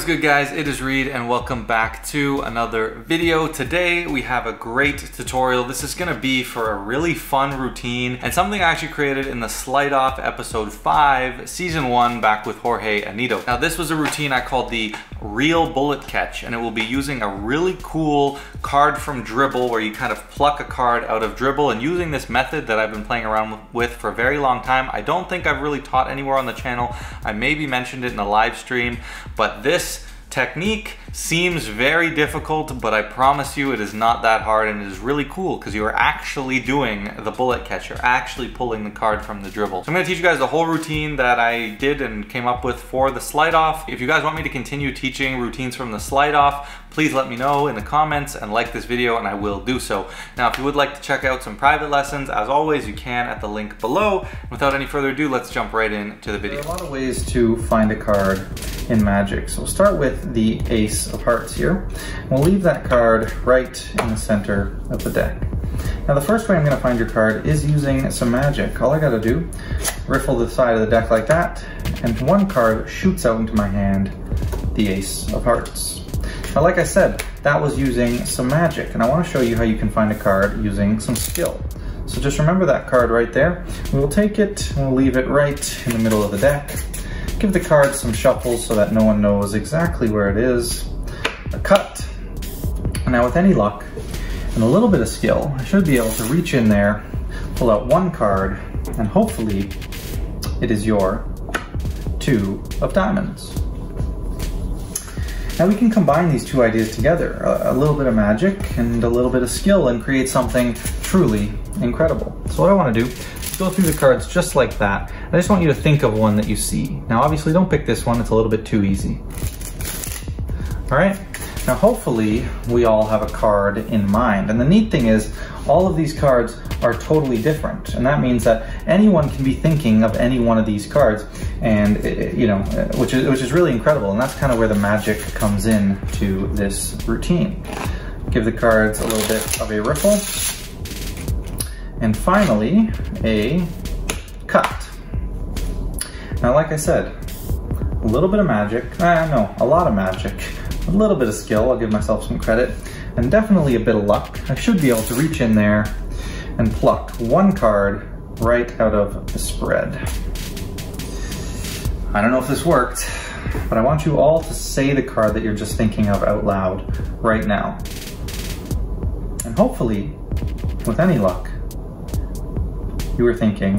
is good, guys? It is Reed and welcome back to another video. Today we have a great tutorial. This is gonna be for a really fun routine and something I actually created in the Sleight Off episode 5, season 1, back with Jorge Anito. Now this was a routine I called the real bullet catch, and it will be using a really cool card from Dribble where you kind of pluck a card out of Dribble, and using this method that I've been playing around with for a very long time. I don't think I've really taught anywhere on the channel. I maybe mentioned it in a live stream, but this technique seems very difficult, but I promise you it is not that hard, and it is really cool because you are actually doing the bullet catch. You're actually pulling the card from the Dribble. So I'm going to teach you guys the whole routine that I did and came up with for the Sleight Off. If you guys want me to continue teaching routines from the Sleight Off, please let me know in the comments and like this video and I will do so. Now if you would like to check out some private lessons, as always you can at the link below. Without any further ado, let's jump right into the video. There are a lot of ways to find a card in Magic. So we'll start with the Ace of Hearts here. We'll leave that card right in the center of the deck. Now the first way I'm going to find your card is using some magic. All I got to do, riffle the side of the deck like that, and one card shoots out into my hand, the Ace of Hearts. Now like I said, that was using some magic, and I want to show you how you can find a card using some skill. So just remember that card right there. We will take it and we'll leave it right in the middle of the deck. Give the card some shuffles so that no one knows exactly where it is. A cut. Now with any luck and a little bit of skill, I should be able to reach in there, pull out one card, and hopefully it is your 2 of diamonds. Now we can combine these two ideas together, a little bit of magic and a little bit of skill, and create something truly incredible. So what I want to do is go through the cards just like that. I just want you to think of one that you see. Now obviously don't pick this one, it's a little bit too easy. All right, now hopefully we all have a card in mind. And the neat thing is all of these cards are totally different. And that means that anyone can be thinking of any one of these cards, and which is really incredible. And that's kind of where the magic comes in to this routine. Give the cards a little bit of a riffle. And finally, a cut. Now, like I said, a little bit of magic, no, a lot of magic, a little bit of skill, I'll give myself some credit, and definitely a bit of luck. I should be able to reach in there and pluck one card right out of the spread. I don't know if this worked, but I want you all to say the card that you're just thinking of out loud right now. And hopefully, with any luck, you were thinking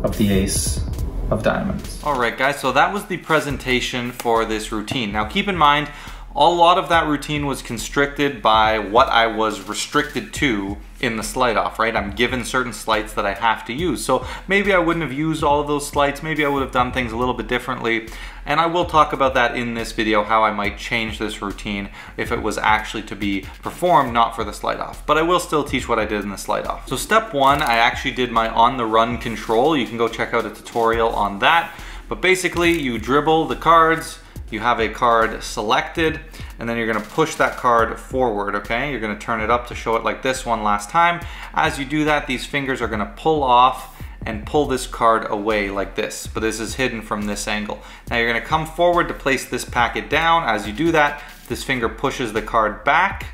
of the Ace of Diamonds. All right, guys, so that was the presentation for this routine. Now keep in mind, a lot of that routine was constricted by what I was restricted to in the Sleight Off, right? I'm given certain sleights that I have to use. So maybe I wouldn't have used all of those sleights, maybe I would have done things a little bit differently. And I will talk about that in this video, how I might change this routine if it was actually to be performed, not for the Sleight Off. But I will still teach what I did in the Sleight Off. So step 1, I actually did my on the run control. You can go check out a tutorial on that. But basically you dribble the cards, you have a card selected, and then you're gonna push that card forward, okay? You're gonna turn it up to show it like this one last time. As you do that, these fingers are gonna pull off and pull this card away like this, but this is hidden from this angle. Now you're gonna come forward to place this packet down. As you do that, this finger pushes the card back,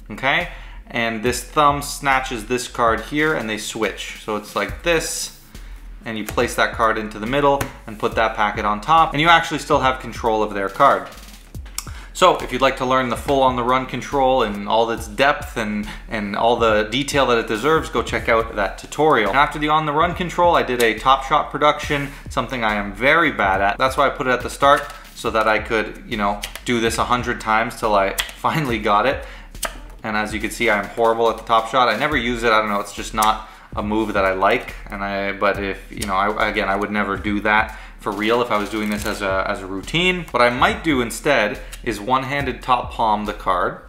okay? And this thumb snatches this card here and they switch. So it's like this, and you place that card into the middle and put that packet on top, and you actually still have control of their card. So if you'd like to learn the full on the run control and all its depth and all the detail that it deserves, go check out that tutorial. And after the on the run control, I did a Top Shot production, something I am very bad at. That's why I put it at the start, so that I could, do this 100 times till I finally got it. And as you can see, I'm horrible at the Top Shot. I never use it, I don't know, it's just not a move that I like, but if, again, I would never do that for real if I was doing this as a routine. What I might do instead is one-handed top palm the card,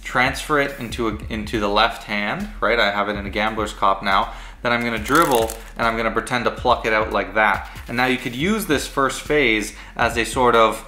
transfer it into the left hand, right? I have it in a gambler's cop now. Then I'm gonna dribble and I'm gonna pretend to pluck it out like that. And now you could use this first phase as a sort of,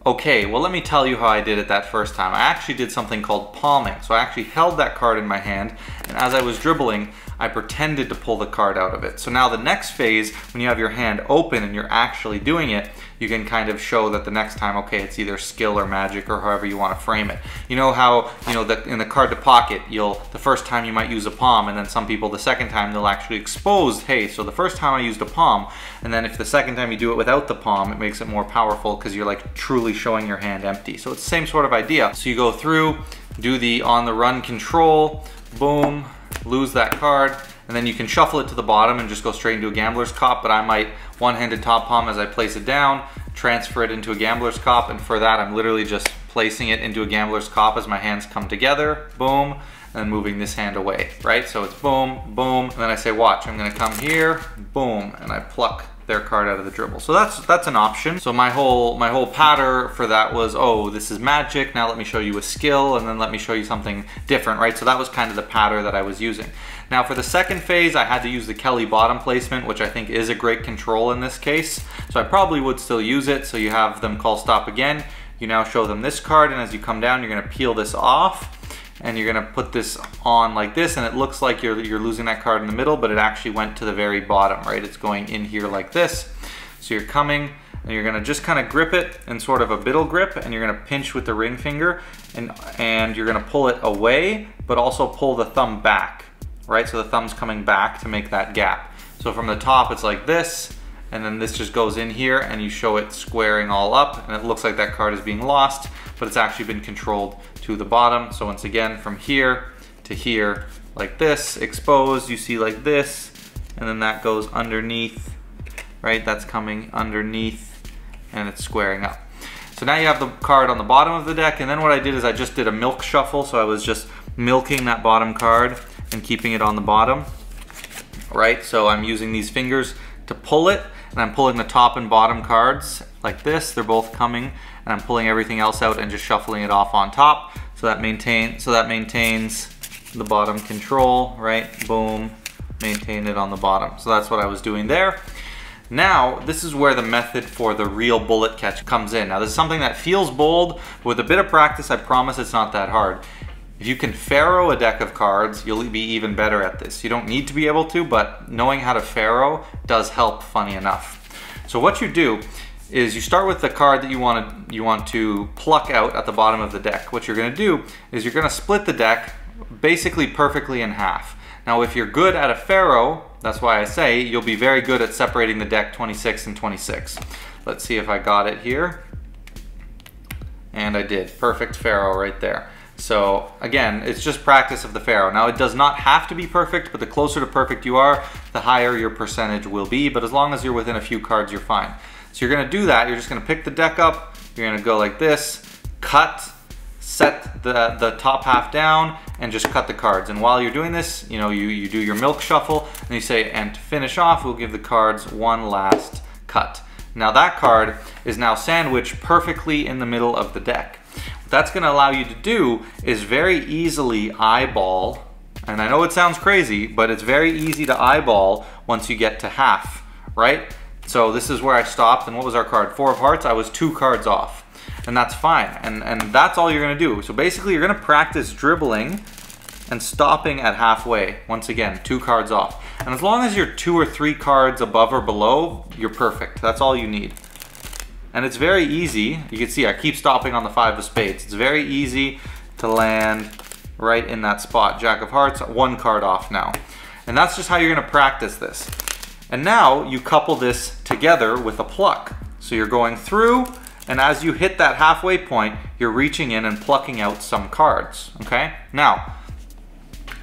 okay, well let me tell you how I did it that first time. I actually did something called palming. So I actually held that card in my hand And as I was dribbling, I pretended to pull the card out of it. So now the next phase, when you have your hand open and you're actually doing it, you can kind of show that the next time, okay, it's either skill or magic or however you want to frame it. You know how, in the card to pocket, the first time you might use a palm, and then some people the second time they'll actually expose, hey, so the first time I used a palm, and then if the second time you do it without the palm, it makes it more powerful because you're like truly showing your hand empty. So it's the same sort of idea. So you go through, do the on the run control, boom, lose that card, and then you can shuffle it to the bottom and just go straight into a gambler's cop, but I might one-handed top palm as I place it down, transfer it into a gambler's cop, and for that I'm literally just placing it into a gambler's cop as my hands come together, boom, and then moving this hand away, right? So it's boom, boom, and then I say, watch, I'm gonna come here, boom, and I pluck their card out of the dribble. So that's an option. So my whole pattern for that was, oh, this is magic, now let me show you a skill, and then let me show you something different, right? So that was kind of the pattern that I was using. Now for the second phase, I had to use the Kelly bottom placement, which I think is a great control in this case. So I probably would still use it. So you have them call stop again. You now show them this card, and as you come down, you're gonna peel this off, and you're gonna put this on like this, and it looks like you're losing that card in the middle, but it actually went to the very bottom, right? It's going in here like this. So you're coming, and you're gonna just kind of grip it in sort of a biddle grip, and you're gonna pinch with the ring finger, and you're gonna pull it away, but also pull the thumb back, right? So the thumb's coming back to make that gap. So from the top, it's like this, and then this just goes in here, and you show it squaring all up, and it looks like that card is being lost, but it's actually been controlled to the bottom. So once again, from here to here, like this, exposed, you see like this, and then that goes underneath, right? That's coming underneath, and it's squaring up. So now you have the card on the bottom of the deck, and then what I did is I just did a milk shuffle, so I was just milking that bottom card and keeping it on the bottom, right? So I'm using these fingers to pull it, and I'm pulling the top and bottom cards like this. They're both coming, and I'm pulling everything else out and just shuffling it off on top. So that maintains the bottom control, right? Boom, maintain it on the bottom. So that's what I was doing there. Now, this is where the method for the real bullet catch comes in. Now, this is something that feels bold, but with a bit of practice, I promise it's not that hard. If you can pharaoh a deck of cards, you'll be even better at this. You don't need to be able to, but knowing how to pharaoh does help, funny enough. So what you do is you start with the card that you want to pluck out at the bottom of the deck. What you're gonna do is you're gonna split the deck basically perfectly in half. Now, if you're good at a pharaoh, that's why I say you'll be very good at separating the deck 26 and 26. Let's see if I got it here. And I did, perfect pharaoh right there. So again, it's just practice of the pharaoh. Now, it does not have to be perfect, but the closer to perfect you are, the higher your percentage will be. But as long as you're within a few cards, you're fine. So you're gonna do that. You're just gonna pick the deck up. You're gonna go like this, cut, set the top half down, and just cut the cards. And while you're doing this, you do your milk shuffle, and you say, and to finish off, we'll give the cards one last cut. Now that card is now sandwiched perfectly in the middle of the deck. What that's gonna allow you to do is very easily eyeball, and I know it sounds crazy, but it's very easy to eyeball once you get to half, right? So this is where I stopped, and what was our card? 4 of hearts, I was 2 cards off. And that's fine, and that's all you're gonna do. So basically you're gonna practice dribbling and stopping at halfway. Once again, 2 cards off. And as long as you're 2 or 3 cards above or below, you're perfect. That's all you need. And it's very easy. You can see I keep stopping on the 5 of spades. It's very easy to land right in that spot. Jack of hearts, 1 card off now. And that's just how you're gonna practice this. And now you couple this together with a pluck. So you're going through, and as you hit that halfway point, you're reaching in and plucking out some cards, okay? Now,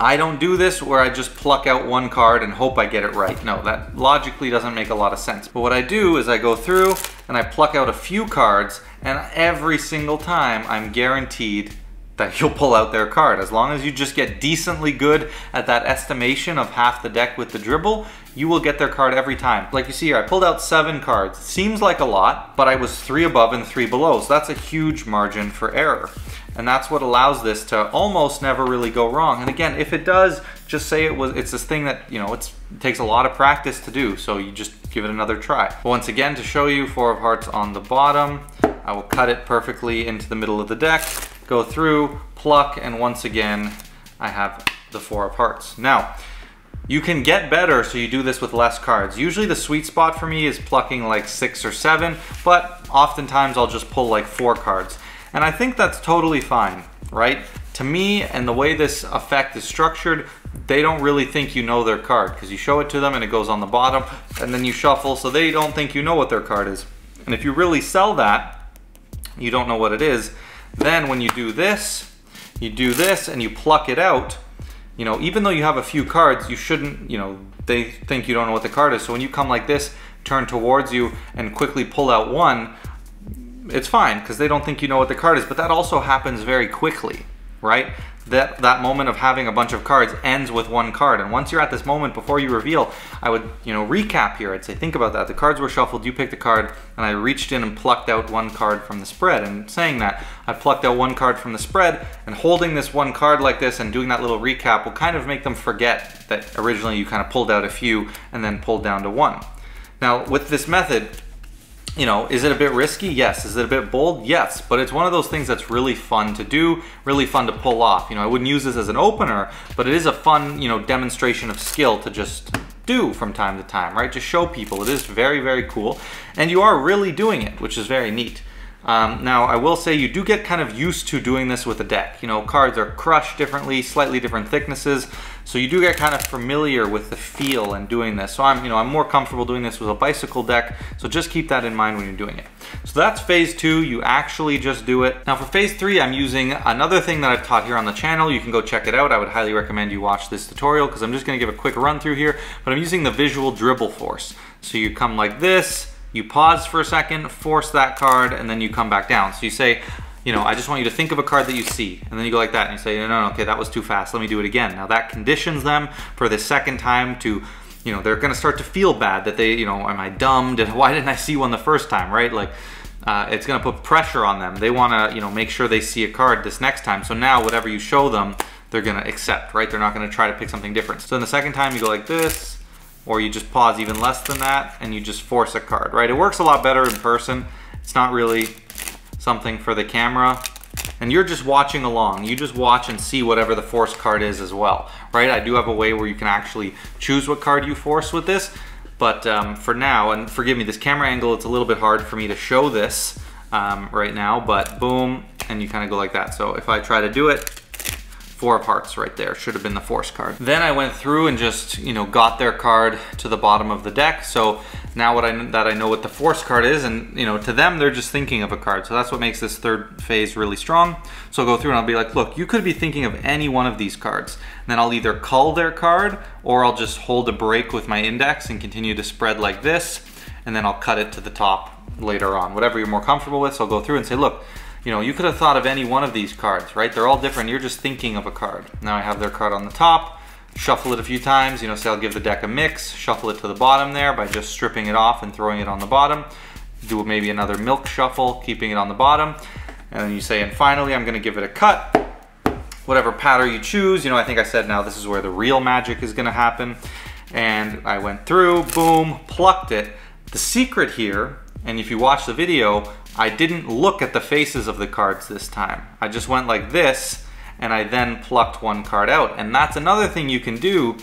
I don't do this where I just pluck out 1 card and hope I get it right. No, that logically doesn't make a lot of sense. But what I do is I go through and I pluck out a few cards, and every single time I'm guaranteed that you'll pull out their card. As long as you just get decently good at that estimation of half the deck with the dribble, you will get their card every time. Like you see here, I pulled out 7 cards. Seems like a lot, but I was 3 above and 3 below, so that's a huge margin for error. And that's what allows this to almost never really go wrong. And again, if it does, just say it's this thing that, it takes a lot of practice to do, so you just give it another try. But once again, to show you 4 of hearts on the bottom, I will cut it perfectly into the middle of the deck, go through, pluck, and once again, I have the 4 of hearts. Now, you can get better, so you do this with less cards. Usually the sweet spot for me is plucking like 6 or 7, but oftentimes I'll just pull like 4 cards. And I think that's totally fine, right? To me, and the way this effect is structured, they don't really think you know their card, because you show it to them and it goes on the bottom, and then you shuffle, so they don't think you know what their card is. And if you really sell that, you don't know what it is, then when you do this, and you pluck it out, you know, even though you have a few cards, you shouldn't, you know, they think you don't know what the card is. So when you come like this, turn towards you and quickly pull out 1, it's fine, because they don't think you know what the card is. But that also happens very quickly, right? That moment of having a bunch of cards ends with 1 card. And once you're at this moment before you reveal, I would, you know, recap here. I'd say, think about that. The cards were shuffled, you picked a card, and I reached in and plucked out 1 card from the spread. And saying that, I plucked out 1 card from the spread, and holding this 1 card like this and doing that little recap will kind of make them forget that originally you kind of pulled out a few and then pulled down to 1. Now, with this method, you know, is it a bit risky? Yes. Is it a bit bold? Yes. But it's one of those things that's really fun to do, really fun to pull off. You know, I wouldn't use this as an opener, but it is a fun, you know, demonstration of skill to just do from time to time, right? Just show people. It is very, very cool. And you are really doing it, which is very neat. Now, I will say you do get kind of used to doing this with a deck. You know, cards are crushed differently, slightly different thicknesses, so you do get kind of familiar with the feel and doing this. So I'm more comfortable doing this with a bicycle deck, so just keep that in mind when you're doing it. So that's phase 2, you actually just do it. Now for phase 3, I'm using another thing that I've taught here on the channel. You can go check it out. I would highly recommend you watch this tutorial, because I'm just gonna give a quick run through here, but I'm using the visual dribble force. So you come like this, you pause for a second, force that card, and then you come back down. So you say, you know, I just want you to think of a card that you see. And then you go like that and you say, no, okay, that was too fast. Let me do it again. Now that conditions them for the second time to, you know, they're gonna start to feel bad that they, you know, am I dumb? Why didn't I see one the first time, right? Like, it's gonna put pressure on them. They wanna, you know, make sure they see a card this next time. So now whatever you show them, they're gonna accept, right? They're not gonna try to pick something different. So then the second time you go like this, or you just pause even less than that and you just force a card, right? It works a lot better in person. It's not really something for the camera. And you're just watching along. You just watch and see whatever the force card is as well, right? I do have a way where you can actually choose what card you force with this, but for now, and forgive me, this camera angle, it's a little bit hard for me to show this right now, but boom, and you kind of go like that. So if I try to do it, 4 of hearts right there, should have been the force card. Then I went through and just, you know, got their card to the bottom of the deck. So now that I know what the force card is, and you know, to them, they're just thinking of a card. So that's what makes this third phase really strong. So I'll go through and I'll be like, look, you could be thinking of any one of these cards. And then I'll either cull their card, or I'll just hold a break with my index and continue to spread like this, and then I'll cut it to the top later on, whatever you're more comfortable with. So I'll go through and say, look, you know, you could have thought of any one of these cards, right? They're all different. You're just thinking of a card. Now I have their card on the top, shuffle it a few times, you know, say I'll give the deck a mix, shuffle it to the bottom there by just stripping it off and throwing it on the bottom. Do maybe another milk shuffle, keeping it on the bottom. And then you say, and finally, I'm gonna give it a cut. Whatever pattern you choose, you know, I think I said now this is where the real magic is gonna happen. And I went through, boom, plucked it. The secret here, and if you watch the video, I didn't look at the faces of the cards this time. I just went like this, and I then plucked 1 card out. And that's another thing you can do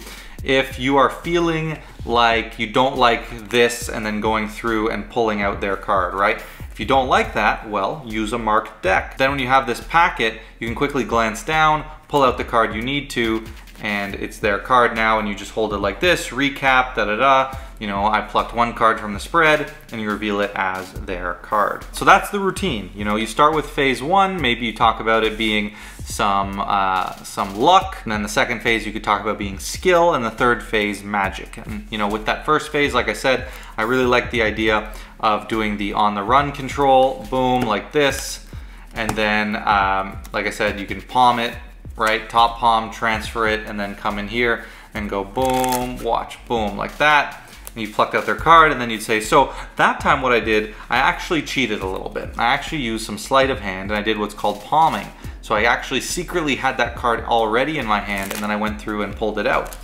if you are feeling like you don't like this and then going through and pulling out their card, right? If you don't like that, well, use a marked deck. Then when you have this packet, you can quickly glance down, pull out the card you need to, and it's their card now, and you just hold it like this, recap, da-da-da. You know, I plucked 1 card from the spread, and you reveal it as their card. So that's the routine. You know, you start with phase 1, maybe you talk about it being some luck, and then the second phase you could talk about being skill, and the third phase, magic. And you know, with that first phase, like I said, I really like the idea of doing the on the run control, boom, like this, and then, like I said, you can palm it, right? Top palm, transfer it, and then come in here and go boom, watch, boom, like that. And you plucked out their card, and then you'd say, so that time what I did, I actually cheated a little bit. I actually used some sleight of hand, and I did what's called palming. So I actually secretly had that card already in my hand, and then I went through and pulled it out.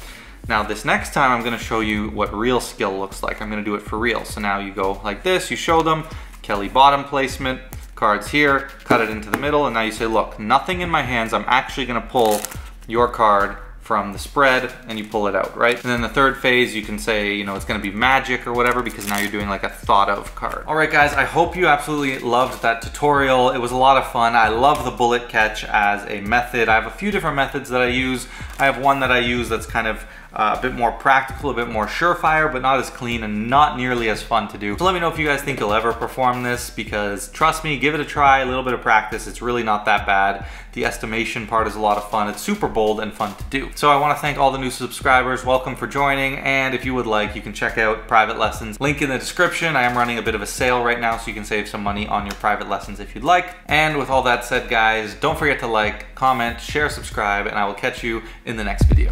Now this next time I'm gonna show you what real skill looks like. I'm gonna do it for real. So now you go like this, you show them, Kelly bottom placement, cards here, cut it into the middle, and now you say, look, nothing in my hands, I'm actually gonna pull your card from the spread and you pull it out, right? And then the third phase, you can say, you know, it's gonna be magic or whatever, because now you're doing like a thought of card. All right, guys, I hope you absolutely loved that tutorial. It was a lot of fun. I love the bullet catch as a method. I have a few different methods that I use. I have one that I use that's kind of a bit more practical, a bit more surefire, but not as clean and not nearly as fun to do. So let me know if you guys think you'll ever perform this, because trust me, give it a try, a little bit of practice. It's really not that bad. The estimation part is a lot of fun. It's super bold and fun to do. So I want to thank all the new subscribers. Welcome for joining. And if you would like, you can check out private lessons. Link in the description. I am running a bit of a sale right now, so you can save some money on your private lessons if you'd like. And with all that said, guys, don't forget to like, comment, share, subscribe, and I will catch you in the next video.